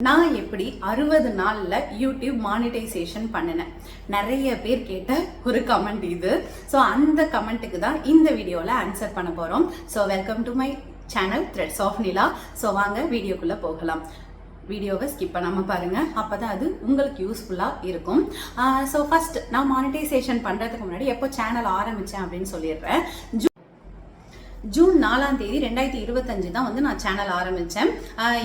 நான் எப்படி 60 நாள்ல யூடியூப் மானிட்டைசேஷன் பண்ணினேன் நிறைய பேர் கேட்ட ஒரு கமெண்ட் இது. ஸோ அந்த கமெண்ட்டுக்கு தான் இந்த வீடியோவில் ஆன்சர் பண்ண போகிறோம். So welcome to my channel threads of Nila. So வாங்க வீடியோக்குள்ளே போகலாம். வீடியோவை ஸ்கிப் பண்ணாமல் பாருங்கள், அப்போ தான் அது உங்களுக்கு யூஸ்ஃபுல்லாக இருக்கும். ஸோ ஃபர்ஸ்ட் நான் மானிட்டைசேஷன் பண்ணுறதுக்கு முன்னாடி எப்போ சேனல் ஆரம்பித்தேன் அப்படின்னு சொல்லிடுறேன். ஜூன் 4ஆம் தேதி 2025 தான் நான் சேனல் ஆரம்பித்தேன்.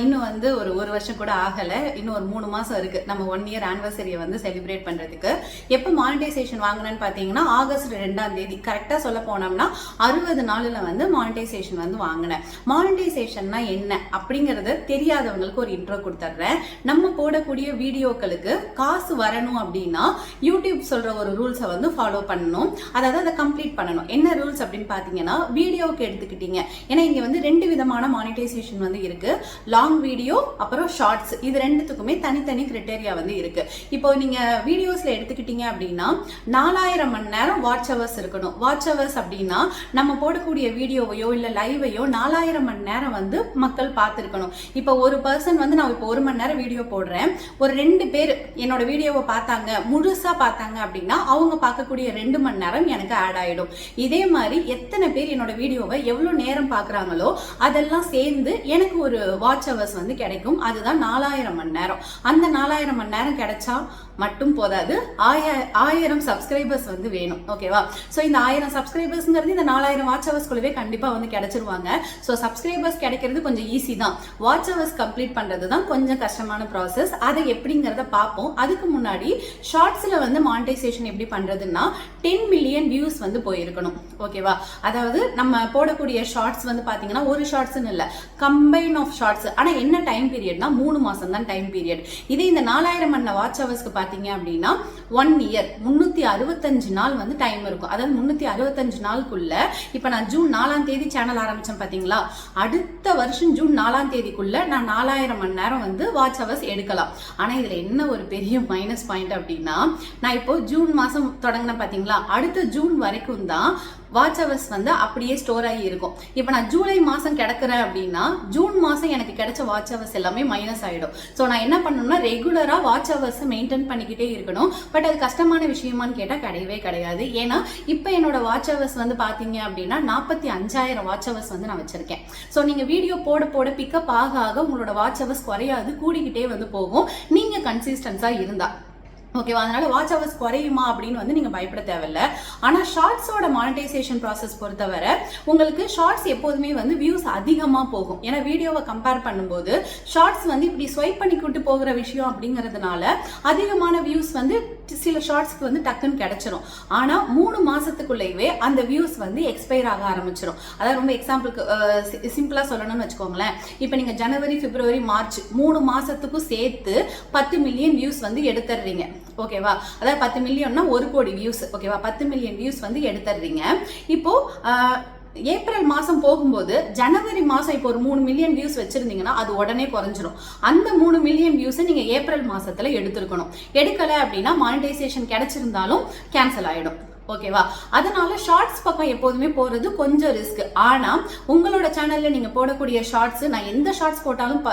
இன்னும் ஒரு வருஷம் கூட ஆகலை, இன்னும் ஒரு 3 மாதம் இருக்குது நம்ம 1 இயர் ஆனிவர்சரியை செலிப்ரேட் பண்ணுறதுக்கு. எப்போ மானிட்டைசேஷன் வாங்கினேன்னு பார்த்தீங்கன்னா ஆகஸ்ட் 2ஆம் தேதி கரெக்டாக சொல்ல போனோம்னா 60 நாளில் மானிட்டைசேஷன் வாங்கினேன். மானிட்டைசேஷன்னா என்ன அப்படிங்கிறத தெரியாதவங்களுக்கு ஒரு இன்ட்ரோ கொடுத்துட்றேன். நம்ம போடக்கூடிய வீடியோக்களுக்கு காசு வரணும் அப்படின்னா யூடியூப் சொல்கிற ஒரு ரூல்ஸை ஃபாலோ பண்ணணும், அதாவது அதை கம்ப்ளீட் பண்ணணும். என்ன ரூல்ஸ் அப்படின்னு பார்த்தீங்கன்னா, வீடியோவுக்கு எடுத்துக்கிட்டீங்க, ஏன்னா இங்க 2 விதமான மானிட்டைசேஷன் இருக்கு. லாங் வீடியோ அப்புறம் ஷார்ட்ஸ், இது ரெண்டுத்துக்குமே தனித்தனி கிரைட்டீரியா இருக்கு. இப்போ நீங்க வீடியோஸ்ல எடுத்துக்கிட்டீங்க அப்படின்னா 4000 மணி நேரம் வாட்ச் ஹவர்ஸ் இருக்கணும். வாட்ச் ஹவர்ஸ் அப்படின்னா நம்ம போடக்கூடிய வீடியோவையோ இல்ல லைவையோ 4000 மணி நேரம் மக்கள் பார்த்துருக்கணும். இப்போ ஒரு பர்சன் நான் இப்போ 1 மணி நேரம் வீடியோ போடுறேன், ஒரு 2 பேர் என்னோட வீடியோவை பார்த்தாங்க, முழுசா பார்த்தாங்க அப்படின்னா அவங்க பார்க்கக்கூடிய 2 மணி நேரம் எனக்கு ஆட் ஆயிடும். இதே மாதிரி எத்தனை பேர் என்னோட வீடியோவை எவ்வளவு நேரம் பார்க்கறாங்களோ அதெல்லாம் சேர்ந்து எனக்கு ஒரு வாட்ச் ஹவர்ஸ் கிடைக்கும். அதுதான் 4000 மணி நேரம். அந்த 4000 மணி நேரம் கிடைச்சா மட்டும் போதாது, 1000 சப்ஸ்கிரைபர்ஸ் வேணும். ஓகேவா? ஸோ இந்த 1000 சப்ஸ்கிரைபர்ஸ்ங்கிறது இந்த 4000 வாட்ச் ஹவர்ஸ்குள்ளவே கண்டிப்பா கிடைச்சிருவாங்க. ஸோ சப்ஸ்கிரைபர்ஸ் கிடைக்கிறது கொஞ்சம் ஈஸி தான், வாட்ச் ஹவர்ஸ் கம்ப்ளீட் பண்றது தான் கொஞ்சம் கஷ்டமான ப்ராசஸ். அதை எப்படிங்கிறத பார்ப்போம். அதுக்கு முன்னாடி ஷார்ட்ஸ்ல மானிட்டைசேஷன் எப்படி பண்றதுன்னா 10 மில்லியன் வியூஸ் போயிருக்கணும். ஓகேவா? அதாவது நம்ம போடக்கூடிய ஷார்ட்ஸ் பாத்தீங்கன்னா ஒரு ஷார்ட்ஸ்னு இல்ல, கம்பைன் ஆஃப் ஷார்ட்ஸ். ஆனா என்ன டைம் பீரியட்னா 3 மாசம் தான் டைம் பீரியட். இதே இந்த 4000 மணி வாட்ச் ஹவர்ஸ்க்கு பாத்தீங்க அப்படின்னா 1 இயர் 365 நாள் டைம் இருக்கும். அதாவது 365 நாளுக்குள்ள, இப்ப நான் ஜூன் 4ஆம் தேதி சேனல் ஆரம்பிச்சேன் பாத்தீங்களா, அடுத்த வருஷம் ஜூன் 4ஆம் தேதிக்குள்ள நான் 4000 மணி நேரம் வாட்ச் ஹவர்ஸ் எடுக்கலாம். ஆனா இதுல என்ன ஒரு பெரிய மைனஸ் பாயிண்ட் அப்படின்னா, நான் இப்போ ஜூன் மாசம் தொடங்கின பாத்தீங்களா, அடுத்த ஜூன் வரைக்கும் தான் வாட்ச் ஹவர்ஸ் அப்படியே ஸ்டோர் ஆகி இருக்கும். இப்போ நான் ஜூலை மாசம் கிடக்குறேன் அப்படின்னா ஜூன் மாசம் எனக்கு கிடைச்ச வாட்ச் ஹவர்ஸ் எல்லாமே மைனஸ் ஆயிடும். ஸோ நான் என்ன பண்ணணும்னா ரெகுலரா வாட்ச் ஹவர்ஸ் மெயின்டைன் பண்ணிக்கிட்டே இருக்கணும். பட் அது கஷ்டமான விஷயமான்னு கேட்டால் கிடையவே கிடையாது. ஏன்னா இப்போ என்னோட வாட்ச் ஹவர்ஸ் பாத்தீங்க அப்படின்னா 45,000 வாட்ச் ஹவர்ஸ் நான் வச்சிருக்கேன். ஸோ நீங்க வீடியோ போட போட பிக்கப் ஆக ஆக உங்களோட வாட்ச் ஹவர்ஸ் குறையாது, கூடிக்கிட்டே போகும் நீங்க கன்சிஸ்டன்ஸா இருந்தா. ஓகேவா? அதனால வாட்ச் ஹவர்ஸ் குறையுமா அப்படின்னு நீங்க பயப்பட தேவையில்ல. ஆனா ஷார்ட்ஸோட மானிட்டைசேஷன் ப்ராசஸ் பொறுத்தவரை உங்களுக்கு ஷார்ட்ஸ் எப்போதுமே வியூஸ் அதிகமா போகும். ஏன்னா வீடியோவை கம்பேர் பண்ணும்போது ஷார்ட்ஸ் இப்படி ஸ்வைப் பண்ணிக்கிட்டு போகிற விஷயம் அப்படிங்கிறதுனால அதிகமான வியூஸ் சில ஷார்ட்ஸ்க்கு டக்குன்னு கிடைச்சிரும். ஆனா 3 மாசத்துக்குள்ளேயே அந்த வியூஸ் எக்ஸ்பயர் ஆக ஆரம்பிச்சிடும். அதாவது ரொம்ப எக்ஸாம்பிளுக்கு சிம்பிளா சொல்லணும்னு வச்சுக்கோங்களேன், இப்போ நீங்க ஜனவரி, பிப்ரவரி, மார்ச் 3 மாசத்துக்கும் சேர்த்து 10 மில்லியன் வியூஸ் எடுத்துறீங்க. ஓகேவா? அதாவது 10 மில்லியன்னா 1 கோடி வியூஸ். ஓகேவா? 10 மில்லியன் வியூஸ் எடுத்துறீங்க. இப்போ ஏப்ரல் மாசம் போகும்போது ஜனவரி மாசம் இப்போ ஒரு 3 மில்லியன் வியூஸ் வச்சிருந்தீங்கன்னா அது உடனே குறைஞ்சிரும். அந்த 3 மில்லியன் வியூஸ் நீங்க ஏப்ரல் மாசத்துல எடுத்திருக்கணும். எடுக்கல அப்படின்னா மானிட்டைசேஷன் கிடைச்சிருந்தாலும் கேன்சல் ஆயிடும். ஓகேவா? அதனால ஷார்ட்ஸ் பக்கம் எப்போதுமே போறது கொஞ்சம் ரிஸ்க். ஆனா உங்களோட சேனல்ல நீங்க போடக்கூடிய ஷார்ட்ஸ், நான் எந்த ஷார்ட்ஸ் போட்டாலும்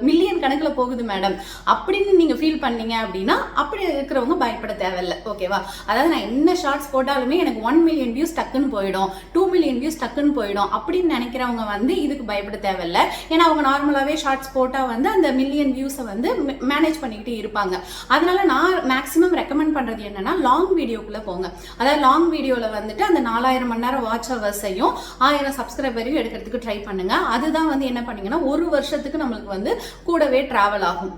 மில்லியன் கணக்குல போகுது மேடம் அப்படின்னு நீங்க ஃபீல் பண்ணீங்க அப்படின்னா அப்படி இருக்கிறவங்க பயப்பட தேவையில்லை. ஓகேவா? அதாவது நான் என்ன ஷார்ட்ஸ் போட்டாலுமே எனக்கு 1 மில்லியன் வியூஸ் டக்குன்னு போயிடும், 2 மில்லியன் வியூஸ் டக்குன்னு போயிடும் அப்படின்னு நினைக்கிறவங்க இதுக்கு பயப்பட தேவையில்லை. ஏன்னா அவங்க நார்மலாவே ஷார்ட்ஸ் போட்டா அந்த மில்லியன் வியூஸை மேனேஜ் பண்ணிக்கிட்டு இருப்பாங்க. அதனால நான் மேக்ஸிமம் ரெக்கமெண்ட் பண்றது என்னன்னா லாங் வீடியோக்குள்ள போங்க. அதாவது லாங் வீடியோல அந்த 4000 மணி நேரம் வாட்ச் ஹவர்ஸையும் 1000 சப்ஸ்கிரைபரையும் எடுக்கிறதுக்கு ட்ரை பண்ணுங்க. அதுதான் என்ன பண்ணீங்கன்னா ஒரு வருஷத்துக்கு நம்மளுக்கு கூடவே டிராவல் ஆகும்.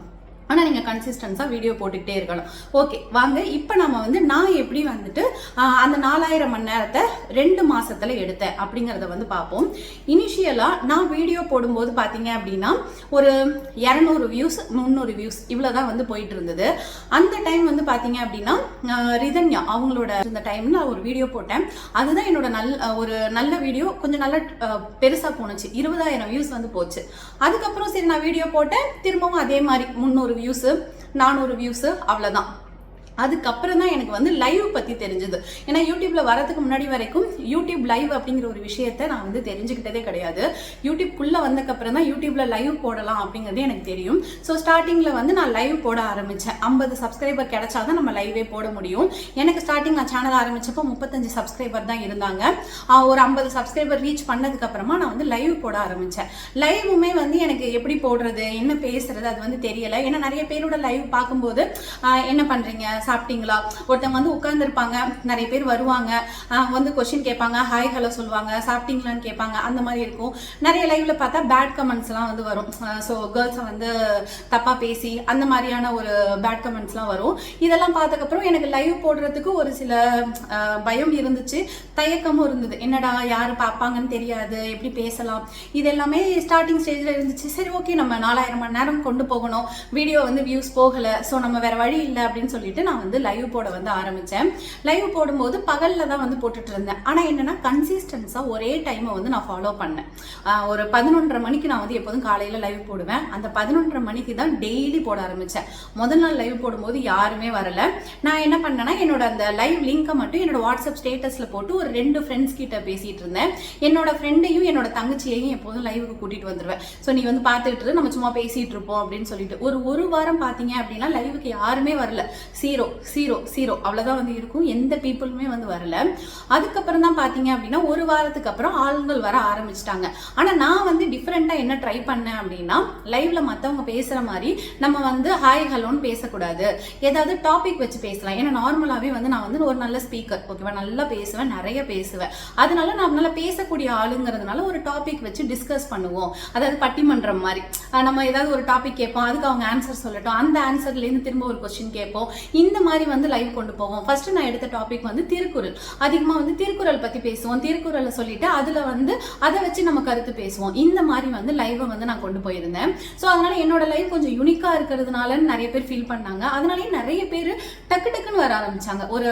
ஆனால் நீங்கள் கன்சிஸ்டன்ஸாக வீடியோ போட்டுக்கிட்டே இருக்கணும். ஓகே, வாங்க இப்போ நம்ம நான் எப்படி அந்த 4000 மணி நேரத்தை 2 மாசத்துல எடுத்தேன் அப்படிங்கிறத பார்ப்போம். இனிஷியலாக நான் வீடியோ போடும்போது பார்த்தீங்க அப்படின்னா ஒரு 200 வியூஸ் 300 வியூஸ் இவ்வளோதான் போயிட்டு இருந்தது. அந்த டைம் பார்த்தீங்க அப்படின்னா ரிதன்யா அவங்களோட இந்த டைம்ல நான் ஒரு வீடியோ போட்டேன். அதுதான் என்னோட ஒரு நல்ல வீடியோ, கொஞ்சம் நல்ல பெருசாக போனுச்சு. 20,000 வியூஸ் போச்சு. அதுக்கப்புறம் சரி நான் வீடியோ போட்டேன், திரும்பவும் அதே மாதிரி 300 வியூஸ் 400 வியூஸ் அவ்வளவுதான். அதுக்கப்புறம் தான் எனக்கு வந்து லைவ் பற்றி தெரிஞ்சது. ஏன்னா யூடியூப்ல வரதுக்கு முன்னாடி வரைக்கும் யூடியூப் லைவ் அப்படிங்கிற ஒரு விஷயத்த நான் வந்து தெரிஞ்சுக்கிட்டதே கிடையாது. யூடியூப்குள்ளே வந்ததுக்கப்புறம் தான் யூடியூப்ல லைவ் போடலாம் அப்படிங்கிறது எனக்கு தெரியும். ஸோ ஸ்டார்டிங்கில் வந்து நான் லைவ் போட ஆரம்பித்தேன். 50 சப்ஸ்கிரைபர் கிடைச்சாதான் நம்ம லைவே போட முடியும். எனக்கு ஸ்டார்டிங் நான் சேனல் ஆரம்பிச்சப்போ 35 சப்ஸ்கிரைபர் தான் இருந்தாங்க. ஒரு 50 சப்ஸ்கிரைபர் ரீச் பண்ணதுக்கு அப்புறமா நான் வந்து லைவ் போட ஆரம்பித்தேன். லைவுமே வந்து எனக்கு எப்படி போடுறது, என்ன பேசுறது அது வந்து தெரியல. ஏன்னா நிறைய பேரோட லைவ் பார்க்கும்போது என்ன பண்றீங்க, சாப்பிட்டீங்களா, ஒருத்தவங்க வந்து உட்கார்ந்துருப்பாங்க, நிறைய பேர் வருவாங்க, வந்து கொஸ்டின் கேட்பாங்க, ஹாய் ஹலோ சொல்லுவாங்க, சாப்பிட்டீங்களான்னு கேட்பாங்க. அந்த மாதிரி இருக்கும். நிறைய லைவ்ல பார்த்தா பேட் கமெண்ட்ஸ்லாம் வந்து வரும். ஸோ கேர்ள்ஸை வந்து தப்பா பேசி அந்த மாதிரியான ஒரு பேட் கமெண்ட்ஸ்லாம் வரும். இதெல்லாம் பார்த்ததுக்கப்புறம் எனக்கு லைவ் போடுறதுக்கு ஒரு சில பயம் இருந்துச்சு, தயக்கமும் இருந்தது. என்னடா யாரு பார்ப்பாங்கன்னு தெரியாது, எப்படி பேசலாம், இது எல்லாமே ஸ்டார்டிங் ஸ்டேஜ்ல இருந்துச்சு. சரி ஓகே, நம்ம 4000 மணி நேரம் கொண்டு போகணும், வீடியோ வந்து வியூஸ் போகல, ஸோ நம்ம வேற வழி இல்லை அப்படின்னு சொல்லிட்டு நான் வந்து லைவ் போட வந்து ஆரம்பிச்சேன். லைவ் போடும்போது பகல்ல தான் வந்து போட்டுட்டு இருந்தேன். ஆனா என்னன்னா கன்சிஸ்டன்ஸா ஒரே டைமை வந்து நான் ஃபாலோ பண்ணேன். ஒரு 11:30 மணிக்கு நான் வந்து எப்போதும் காலையில லைவ் போடுவேன். அந்த 11:30 மணிக்கு தான் டெய்லி போட ஆரம்பிச்சேன். முதல் நாள் லைவ் போடும்போது யாருமே வரல. நான் என்ன பண்ணேன்னா என்னோட அந்த லைவ் லிங்கை மட்டும் என்னோட வாட்ஸ்அப் ஸ்டேட்டஸ்ல போட்டு ஒரு 2 ஃப்ரெண்ட்ஸ் கிட்ட பேசிட்டு இருந்தேன். என்னோட ஃப்ரெண்டையும் என்னோட தங்கச்சியையும் எப்போதும் லைவுக்கு கூட்டிட்டு வந்துருவேன். ஸோ நீ வந்து பார்த்துட்டு நம்ம சும்மா பேசிட்டு இருப்போம் அப்படின்னு சொல்லிட்டு ஒரு வாரம் பார்த்தீங்க அப்படின்னா லைவுக்கு யாருமே வரல. 0 அவ்வளவுதான் வந்து இருக்கும். எந்த பீப்புளுமே வந்து வரல. அதுக்கப்புறம் தான் பாத்தீங்க அப்படின்னா ஒரு வாரத்துக்கு அப்புறம் ஆளுங்கள் வர ஆரம்பிச்சிட்டாங்க. ஆனா நான் வந்து டிஃபரெண்டா என்ன ட்ரை பண்ணேன் அப்படின்னா, லைவ்ல மத்தவங்க பேசுற மாதிரி நம்ம வந்து ஹாய் ஹலோன்னு பேசக்கூடாது, ஏதாவது டாபிக் வச்சு பேசலாம். ஏன்னா நார்மலாவே வந்து நான் வந்து ஒரு நல்ல ஸ்பீக்கர், ஓகேவா, நல்லா பேசுவேன், நிறைய பேசுவேன். அதனால நான் நல்லா பேசக்கூடிய ஆளுங்கிறதுனால ஒரு டாபிக் வச்சு டிஸ்கஸ் பண்ணுவோம். அதாவது பட்டிமன்றம் மாதிரி நம்ம ஏதாவது ஒரு டாபிக் கேட்போம், அதுக்கு அவங்க ஆன்சர் சொல்லட்டும், அந்த ஆன்சர்ல இருந்து திரும்ப ஒரு கொஸ்டின் கேட்போம். இந்த மாதிரி வந்து லைவ் கொண்டு போவோம். ஃபர்ஸ்ட் நான் எடுத்த டாபிக் வந்து திருக்குறள். அதிகமா வந்து திருக்குறள் பத்தி பேசுவோம். திருக்குறளை சொல்லிட்டு அதுல வந்து அதை வச்சு நம்ம கருத்து பேசுவோம். இந்த மாதிரி வந்து லைவை வந்து நான் கொண்டு போயிருந்தேன். ஸோ அதனால என்னோட லைவ் கொஞ்சம் யூனிக்கா இருக்கிறதுனால நிறைய பேர் ஃபீல் பண்ணாங்க. அதனாலேயே நிறைய பேர் டக்கு டக்குன்னு வர ஆரம்பிச்சாங்க. ஒரு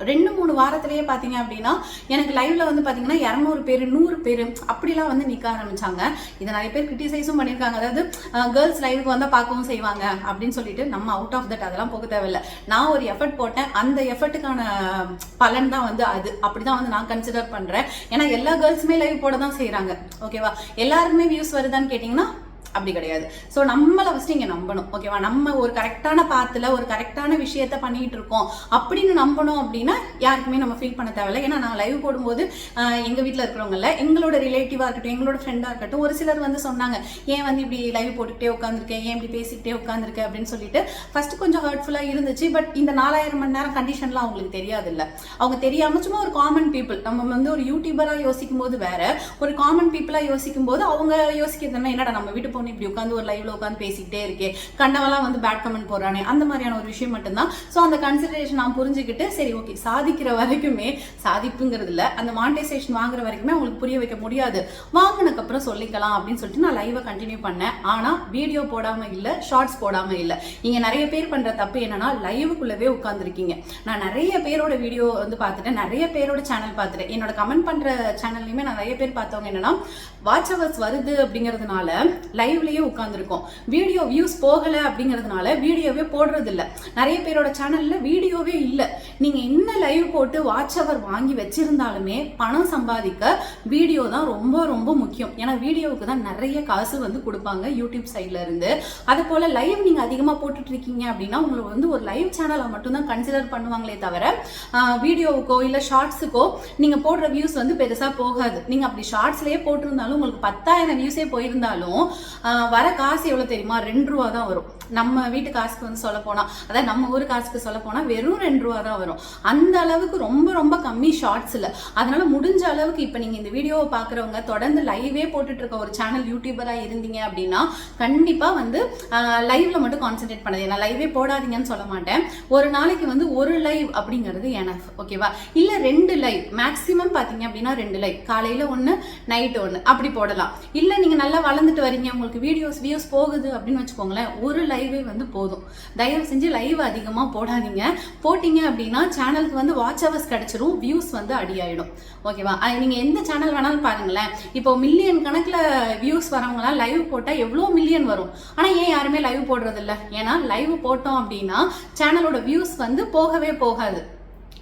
2-3 வாரத்திலேயே பாத்தீங்க அப்படின்னா எனக்கு லைவ்ல வந்து பாத்தீங்கன்னா 200 பேர் 100 பேர் அப்படிலாம் வந்து நிக்க ஆரம்பிச்சாங்க. இதை நிறைய பேர் கிரிட்டிசைஸும் பண்ணியிருக்காங்க. அதாவது கேர்ள்ஸ் லைவுக்கு வந்தா பார்க்கவும் செய்வாங்க அப்படின்னு சொல்லிட்டு. நம்ம அவுட் ஆஃப் தட் அதெல்லாம் போக தேவையில்லை. நான் ஒரு எஃபர்ட் போட்டேன், அந்த எஃபர்ட்டுக்கான பலன் தான் வந்து அது. அப்படிதான் வந்து நான் கன்சிடர் பண்றேன். ஏன்னா எல்லா கேர்ள்ஸுமே லைவ் போட தான் செய்யறாங்க, ஓகேவா. எல்லாருக்குமே வியூஸ் வருதான்னு கேட்டீங்கன்னா அப்படி கிடையாது. ஸோ நம்மளை ஃபர்ஸ்ட் இங்கே நம்பணும், ஓகேவா. நம்ம ஒரு கரெக்டான பாத்துல ஒரு கரெக்டான விஷயத்த பண்ணிட்டு இருக்கோம் அப்படின்னு நம்பணும். அப்படின்னா யாருக்குமே நம்ம ஃபீல் பண்ண தேவையில்லை. ஏன்னா நான் லைவ் போடும்போது எங்க வீட்டில் இருக்கிறவங்கல்ல, எங்களோட ரிலேட்டிவா இருக்கட்டும், எங்களோட ஃப்ரெண்டா இருக்கட்டும், ஒரு சிலர் வந்து சொன்னாங்க, ஏன் வந்து இப்படி லைவ் போட்டுக்கிட்டே உட்காந்துருக்கேன், ஏன் இப்படி பேசிக்கிட்டே உட்காந்துருக்கேன் அப்படின்னு சொல்லிட்டு. ஃபர்ஸ்ட் கொஞ்சம் ஹர்ட்ஃபுல்லா இருந்துச்சு. பட் இந்த 4000 மணி நேரம் கண்டிஷன்லாம் அவங்களுக்கு தெரியாது இல்ல. அவங்க தெரியாம சும்மா ஒரு காமன் பீப்புள், நம்ம வந்து ஒரு யூடியூபரா யோசிக்கும் போது வேற, ஒரு காமன் பீப்புளா யோசிக்கும் போது அவங்க யோசிக்கிறதுனா என்னடா நம்ம வீட்டு பொண்ணு இப்படி உட்காந்து ஒரு லைவ்ல உட்காந்து பேசிக்கிட்டே இருக்கே, கண்டவெல்லாம் வந்து பேட் கமெண்ட் போடுறானே, அந்த மாதிரியான ஒரு விஷயம் மட்டும்தான். ஸோ அந்த கன்சிடரேஷன் நான் புரிஞ்சுக்கிட்டு சரி ஓகே, சாதிக்கிற வரைக்குமே, சாதிப்புங்கிறது இல்லை, அந்த மானிட்டைசேஷன் வாங்குற வரைக்குமே அவங்களுக்கு புரிய வைக்க முடியாது, வாங்கினதுக்கு அப்புறம் சொல்லிக்கலாம் அப்படின்னு சொல்லிட்டு நான் லைவை கண்டினியூ பண்ணேன். ஆனா வீடியோ போடாம இல்லை, ஷார்ட்ஸ் போடாம இல்லை. இங்க நிறைய பேர் பண்ற தப்பு என்னன்னா லைவுக்குள்ளவே உட்காந்துருக்கீங்க. நான் நிறைய பேரோட வீடியோ வந்து பார்த்துட்டேன், நிறைய பேரோட சேனல் பார்த்துட்டேன். என்னோட கமெண்ட் பண்ற சேனல்லையுமே நான் நிறைய பேர் பார்த்தவங்க என்னன்னா, வாட்ச் ஹவர்ஸ் வருது அப்படிங்கிறதுனால லைவ்லயே உட்காந்துருக்கோம், வீடியோ வியூஸ் போகல அப்படிங்கிறதுனால வீடியோவே போடுறது இல்லை. நிறைய பேரோட சேனல்ல வீடியோவே இல்லை. நீங்க என்ன லைவ் போட்டு வாட்ச் ஹவர் வாங்கி வச்சிருந்தாலுமே பணம் சம்பாதிக்க வீடியோ தான் ரொம்ப ரொம்ப முக்கியம். ஏன்னா வீடியோவுக்கு தான் நிறைய காசு வந்து கொடுப்பாங்க யூடியூப் சைட்ல இருந்து. அது போல லைவ் நீங்க அதிகமா போட்டுட்டு இருக்கீங்க அப்படின்னா உங்களுக்கு வந்து ஒரு லைவ் சேனலை மட்டும் தான் கன்சிடர் பண்ணுவாங்களே தவிர வீடியோவுக்கோ இல்ல ஷார்ட்ஸுக்கோ நீங்க போடுற வியூஸ் வந்து பெருசா போகாது. நீங்க அப்படி ஷார்ட்ஸ்லயே போட்டிருந்தாலும் உங்களுக்கு 10,000 வியூஸே போயிருந்தாலும் வர காசு எவ்வளவு தெரியுமா? 2 ரூபா தான் வரும். நம்ம வீட்டு காசுக்கு வந்து சொல்ல போனா, அதாவது நம்ம ஊர் காசுக்கு சொல்ல போனா வெறும் 2 ரூபா தான் வரும். அந்த அளவுக்கு ரொம்ப ரொம்ப கம்மி ஷார்ட்ஸ்ல. அதனால முடிஞ்ச அளவுக்கு இப்ப நீங்க இந்த வீடியோவை பாக்குறவங்க தொடர்ந்து லைவே போட்டுட்டு இருக்க ஒரு சேனல் யூடியூபரா இருந்தீங்க அப்படின்னா கண்டிப்பா வந்து லைவ்ல மட்டும் கான்சென்ட்ரேட் பண்ணது. நான் லைவே போடாதீங்கன்னு சொல்ல மாட்டேன். ஒரு நாளைக்கு வந்து ஒரு லைவ் அப்படிங்கிறது எனஃப், ஓகேவா. இல்ல 2 லைவ் மேக்சிமம் பாத்தீங்க அப்படின்னா 2 லைவ், காலையில 1 நைட் 1 அப்படி போடலாம். இல்ல நீங்க நல்லா வளர்ந்துட்டு வரீங்க, உங்களுக்கு உங்களுக்கு வீடியோஸ் வியூஸ் போகுது அப்படின்னு வச்சுக்கோங்களேன், ஒரு லைவே வந்து போதும். தயவு செஞ்சு லைவ் அதிகமா போடாதீங்க. போட்டீங்க அப்படின்னா சேனலுக்கு வந்து வாட்ச் ஹவர்ஸ் கிடைச்சிரும், வியூஸ் வந்து அடியாயிடும். ஓகேவா? நீங்க எந்த சேனல் வேணாலும் பாருங்களேன், இப்போ மில்லியன் கணக்குல வியூஸ் வரவங்களாம் லைவ் போட்டா எவ்வளவு மில்லியன் வரும். ஆனா ஏன் யாருமே லைவ் போடுறது இல்ல? ஏன்னா லைவ் போட்டோம் அப்படின்னா சேனலோட வியூஸ் வந்து போகவே போகாது.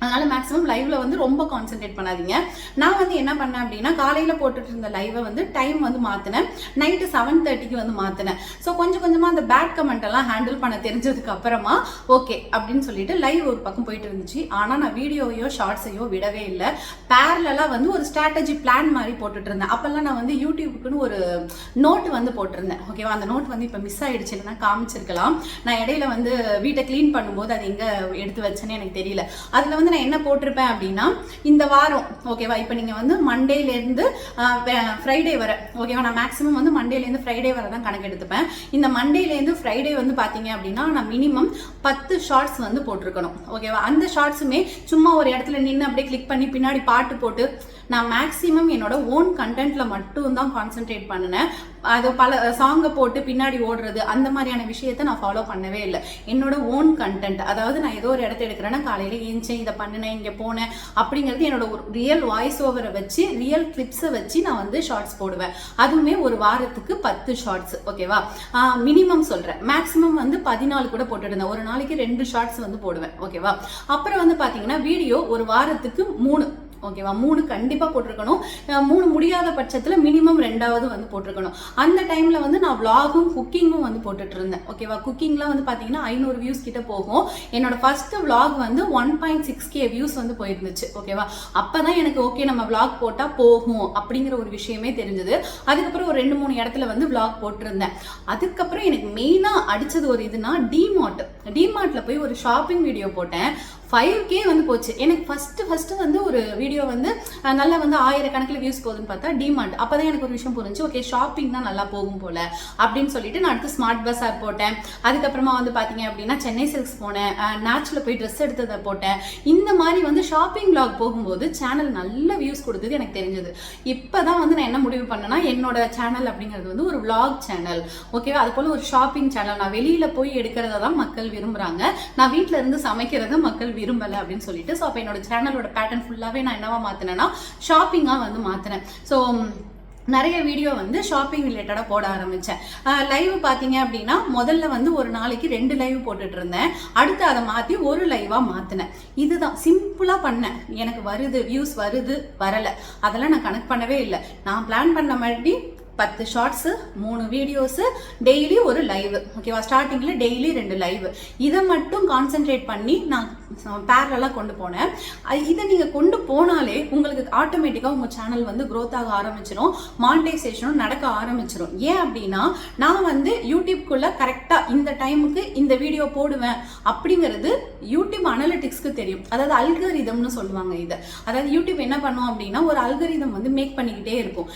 அதனால மேக்ஸிமம் லைவ்ல வந்து ரொம்ப கான்சென்ட்ரேட் பண்ணாதீங்க. நான் வந்து என்ன பண்ணேன் அப்படின்னா, காலையில போட்டுட்டு இருந்த லைவை வந்து டைம் வந்து மாத்தினேன், நைட்டு 7:30க்கு வந்து மாத்தினேன். ஸோ கொஞ்சம் கொஞ்சமா அந்த பேட் கமெண்ட் எல்லாம் ஹேண்டில் பண்ண தெரிஞ்சதுக்கு அப்புறமா ஓகே அப்படின்னு சொல்லிட்டு லைவ் ஒரு பக்கம் போயிட்டு இருந்துச்சு. ஆனா நான் வீடியோவையோ ஷார்ட்ஸையோ விடவே இல்லை. பேரலா வந்து ஒரு ஸ்ட்ராட்டஜி பிளான் மாதிரி போட்டுட்டு இருந்தேன். அப்பெல்லாம் நான் வந்து யூடியூபுக்குன்னு ஒரு நோட் வந்து போட்டிருந்தேன். ஓகேவா? அந்த நோட் வந்து இப்ப மிஸ் ஆயிடுச்சு, இல்லைன்னா காமிச்சிருக்கலாம். நான் இடையில வந்து வீட்டை கிளீன் பண்ணும்போது அது எங்க எடுத்து வச்சேன்னு எனக்கு தெரியல. அதுல வந்து நான் என்ன போட்டிருப்பேன் அப்படின்னா, இந்த வாரம் ஓகேவா, இப்போ நீங்க வந்து மண்டேல இருந்து ஃப்ரைடே வர, ஓகேவா, நான் மேக்ஸிமம் வந்து மண்டேல இருந்து ஃப்ரைடே வர தான் கணக்கு எடுத்துப்பேன். இந்த மண்டேல இருந்து ஃப்ரைடே வந்து பாத்தீங்க அப்படின்னா நான் மினிமம் 10 ஷார்ட்ஸ் வந்து போட்டிருக்கணும். ஓகேவா? அந்த ஷார்ட்ஸுமே சும்மா ஒரு இடத்துல நின்று அப்படியே கிளிக் பண்ணி பின்னாடி பாட்டு போட்டு நான் மேக்ஸிமம் என்னோட ஓன் கண்டென்ட்ல மட்டும் தான் கான்சென்ட்ரேட் பண்ணினேன். அது பல சாங்கை போட்டு பின்னாடி ஓடுறது அந்த மாதிரியான விஷயத்த நான் ஃபாலோ பண்ணவே இல்லை. என்னோட ஓன் கண்டென்ட், அதாவது நான் ஏதோ ஒரு இடத்த எடுக்கிறேன்னா காலையில ஏஞ்சேன், இதை பண்ணினேன், இங்க போனேன் அப்படிங்கிறது என்னோட ஒரு ரியல் வாய்ஸ் ஓவரை வச்சு ரியல் கிளிப்ஸை வச்சு நான் வந்து ஷார்ட்ஸ் போடுவேன். அதுவுமே ஒரு வாரத்துக்கு 10 ஷார்ட்ஸ். ஓகேவா? மினிமம் சொல்றேன், மேக்ஸிமம் வந்து 14 கூட போட்டுட்டு இருந்தேன். ஒரு நாளைக்கு 2 ஷார்ட்ஸ் வந்து போடுவேன். ஓகேவா? அப்புறம் வந்து பாத்தீங்கன்னா வீடியோ ஒரு வாரத்துக்கு 3, ஓகேவா, 3 கண்டிப்பா போட்டிருக்கணும். 3 முடியாத பட்சத்துல மினிமம் 2வது வந்து போட்டிருக்கணும். அந்த டைம்ல வந்து நான் விளாகும் குக்கிங்கும் வந்து போட்டுட்டு இருந்தேன். ஓகேவா? குக்கிங்லாம் வந்து பாத்தீங்கன்னா 500 வியூஸ் கிட்ட போகும். என்னோட ஃபர்ஸ்ட் விளாக் வந்து 1.6K வியூஸ் வந்து போயிருந்துச்சு. ஓகேவா? அப்பதான் எனக்கு ஓகே நம்ம விளாக் போட்டா போகும் அப்படிங்கிற ஒரு விஷயமே தெரிஞ்சது. அதுக்கப்புறம் ஒரு 2-3 இடத்துல வந்து விளாக் போட்டிருந்தேன். அதுக்கப்புறம் எனக்கு மெயினா அடிச்சது ஒரு இதுனா டிமார்ட்ல போய் ஒரு ஷாப்பிங் வீடியோ போட்டேன். 5K வந்து போச்சு. எனக்கு ஃபர்ஸ்ட் வந்து ஒரு வீடியோ வந்து நல்லா வந்து 1000 கணக்கில் வியூஸ் போகுதுன்னு பார்த்தா டிமார்ட். அப்பதான் எனக்கு ஒரு விஷயம் புரிஞ்சு, ஓகே ஷாப்பிங் தான் நல்லா போகும் போல அப்படின்னு சொல்லிட்டு நான் அடுத்து ஸ்மார்ட் பஸார் போட்டேன். அதுக்கப்புறமா வந்து பாத்தீங்க அப்படின்னா சென்னை சில்க்ஸ் போனேன், நேச்சுரல போய் ட்ரெஸ் எடுத்ததை போட்டேன். இந்த மாதிரி வந்து ஷாப்பிங் விளாக் போகும்போது சேனல் நல்ல வியூஸ் கொடுத்தது எனக்கு தெரிஞ்சது. இப்பதான் வந்து நான் என்ன முடிவு பண்ணேன்னா, என்னோட சேனல் அப்படிங்கிறது வந்து ஒரு விளாக் சேனல். ஓகேவா? அது போல ஒரு ஷாப்பிங் சேனல். நான் வெளியில போய் எடுக்கிறத தான் மக்கள் விரும்புறாங்க, நான் வீட்டுல இருந்து சமைக்கிறத மக்கள் விரும்பல அப்படின்னு சொல்லிட்டு, சோ அப்ப என்னோட சேனலோட பேட்டர்ன் ஃபுல்லாவே நான் என்னவா மாத்தினேன்னா ஷாப்பிங்கா வந்து மாத்தினேன். சோ நிறைய வீடியோ வந்து ஷாப்பிங் ரிலேட்டடா போட ஆரம்பிச்சேன். லைவ் பாத்தீங்க அப்படின்னா முதல்ல வந்து ஒரு நாளைக்கு 2 லைவ் போட்டுட்டு இருந்தேன். அடுத்து அதை மாத்தி ஒரு லைவா மாத்தினேன். இதுதான் சிம்பிளா பண்ணேன். எனக்கு வருது வியூஸ் வருது வரல அதெல்லாம் நான் கணக்கு பண்ணவே இல்லை. நான் பிளான் பண்ண மாதிரி 10 ஷார்ட்ஸ், 3 வீடியோஸ், டெய்லி ஒரு லைவ். ஓகேவா? ஸ்டார்டிங்ல டெய்லி 2 லைவ். இதை மட்டும் கான்சென்ட்ரேட் பண்ணி நான் பேரலா கொண்டு போனேன். இதை நீங்க கொண்டு போனாலே உங்களுக்கு ஆட்டோமேட்டிக்கா உங்க சேனல் வந்து growth ஆக ஆரம்பிச்சிடும், மானிட்டைசேஷனும் நடக்க ஆரம்பிச்சிடும். ஏன் அப்படின்னா நான் வந்து யூடியூப்குள்ள கரெக்டா இந்த டைமுக்கு இந்த வீடியோ போடுவேன் அப்படிங்கிறது யூடியூப் அனலிட்டிக்ஸ்க்கு தெரியும். அதாவது அல்கரிதம்னு சொல்லுவாங்க இதை. அதாவது யூடியூப் என்ன பண்ணும் அப்படின்னா ஒரு அல்கரிதம் வந்து மேக் பண்ணிக்கிட்டே இருக்கும்.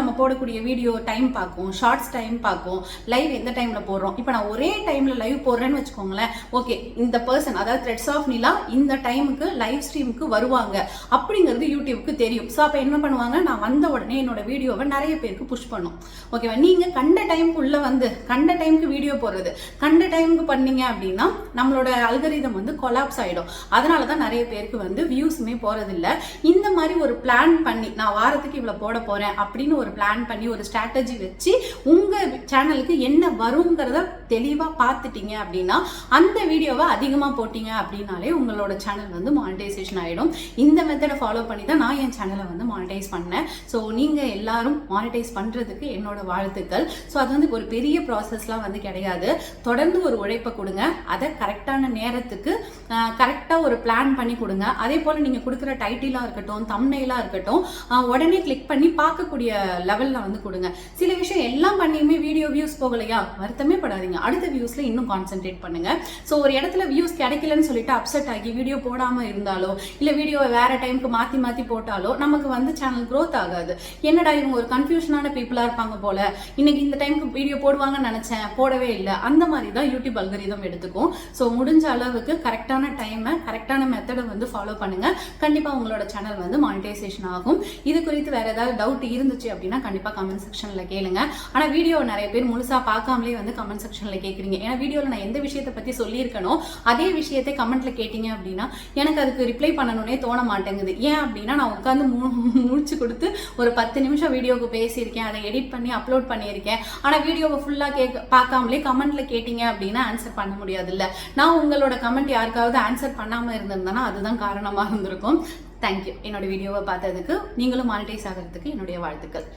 நம்ம போடக்கூடிய வீடியோ டைம் பார்க்கும், ஷார்ட்ஸ் டைம் பார்க்கும், லைவ் எந்த டைம்ல போடுறோம். இப்போ நான் ஒரே டைம்ல லைவ் போடுறேன்னு வச்சுக்கோங்களேன், ஓகே இந்த பர்சன் அதாவது த்ரெட்ஸ் ஆஃப் நிலா இந்த டைமுக்கு லைவ் ஸ்ட்ரீமுக்கு வருவாங்க அப்படிங்கிறது யூடியூப்க்கு தெரியும். ஸோ அப்போ என்ன பண்ணுவாங்க, நான் வந்த உடனே என்னோட வீடியோவை நிறைய பேருக்கு புஷ் பண்ணும். ஓகேவா? நீங்க கண்ட டைமுக்கு உள்ள வந்து கண்ட டைமுக்கு வீடியோ போடுறது, கண்ட டைமுக்கு பண்ணீங்க அப்படின்னா நம்மளோட அல்கரிதம் வந்து கொலாப்ஸ் ஆயிடும். அதனாலதான் நிறைய பேருக்கு வந்து வியூஸுமே போறதில்லை. இந்த மாதிரி ஒரு பிளான் பண்ணி நான் வாரத்துக்கு இவ்வளவு போட போறேன் அப்படின்னு ஒரு பிளான் பண்ணி ஒரு ஸ்ட்ராட்டஜி வச்சு உங்க சேனலுக்கு என்ன வருங்கிறத தெளிவா பார்த்துட்டீங்க அப்படின்னா அந்த வீடியோவை அதிகமா போட்டீங்க அப்படின்னாலே உங்களோட சேனல் வந்து மானிட்டைசேஷன் ஆயிடும். இந்த மெத்தடை ஃபாலோ பண்ணி தான் நான் என் சேனலை வந்து மானிட்டைஸ் பண்ணேன். ஸோ நீங்க எல்லாரும் மானிட்டைஸ் பண்றதுக்கு என்னோட வாழ்த்துக்கள். ஸோ அது வந்து ஒரு பெரிய ப்ராசஸ்லாம் வந்து கிடையாது. தொடர்ந்து ஒரு உழைப்பை கொடுங்க, அதை கரெக்டான நேரத்துக்கு கரெக்டா ஒரு பிளான் பண்ணி கொடுங்க. அதே போல நீங்க கொடுக்குற டைட்டிலா இருக்கட்டும், தம்ப்நெயிலா இருக்கட்டும், உடனே கிளிக் பண்ணி பார்க்கக்கூடிய லெவல்ல வந்து கொடுங்க. சில விஷயம் எல்லாம் பண்ணியுமே வீடியோ வியூஸ் போகலையா, வருத்தமே படாதீங்க, அடுத்த வியூஸ்ல இன்னும் கான்சென்ட்ரேட் பண்ணுங்க. ஸோ ஒரு இடத்துல வியூஸ் கிடைக்கலன்னு சொல்லிட்டு அப்செட் ஆகி வீடியோ போடாம இருந்தாலோ இல்ல வீடியோவை வேற டைமுக்கு மாத்தி மாத்தி போட்டாலோ நமக்கு வந்து சேனல் growth ஆகாது. என்னடா இவங்க ஒரு கன்ஃபியூஷனான பீப்புளா இருப்பாங்க போல, இன்னைக்கு இந்த டைமுக்கு வீடியோ போடுவாங்கன்னு நினைச்சேன் போடவே இல்லை, அந்த மாதிரி தான் யூடியூப் அல்கரிதம் எடுத்துக்கும். ஸோ முடிஞ்ச அளவுக்கு கரெக்டான டைமை கரெக்டான மெத்தடை வந்து ஃபாலோ பண்ணுங்க. கண்டிப்பா உங்களோட சேனல் வந்து மானிட்டைசேஷன் ஆகும். இது குறித்து வேற ஏதாவது டவுட் இருந்துச்சு அப்படின்னா கண்டிப்பா கமெண்ட் கமெண்ட் செக்ஷனில் கேளுங்க. ஆனால் வீடியோ நிறைய பேர் முழுசாக பார்க்காமலே வந்து கமெண்ட் செக்ஷனில் கேட்குறீங்க. ஏன்னா வீடியோவில் நான் எந்த விஷயத்தை பற்றி சொல்லியிருக்கணும் அதே விஷயத்தை கமெண்ட்டில் கேட்டிங்க அப்படின்னா எனக்கு அதுக்கு ரிப்ளை பண்ணணுன்னே தோண மாட்டேங்குது. ஏன் அப்படின்னா நான் உட்காந்து முடிச்சு கொடுத்து ஒரு 10 நிமிஷம் வீடியோவுக்கு பேசியிருக்கேன், அதை எடிட் பண்ணி அப்லோட் பண்ணியிருக்கேன். ஆனால் வீடியோவை ஃபுல்லாக பார்க்காமலே கமெண்ட்டில் கேட்டிங்க அப்படின்னா ஆன்சர் பண்ண முடியாதுல்ல. நான் உங்களோட கமெண்ட் யாருக்காவது ஆன்சர் பண்ணாமல் இருந்திருந்தேன்னா அதுதான் காரணமாக இருந்திருக்கும். தேங்க்யூ. என்னோட வீடியோவை பார்த்ததுக்கு, நீங்களும் மானிட்டைஸ் ஆகிறதுக்கு என்னுடைய வாழ்த்துக்கள்.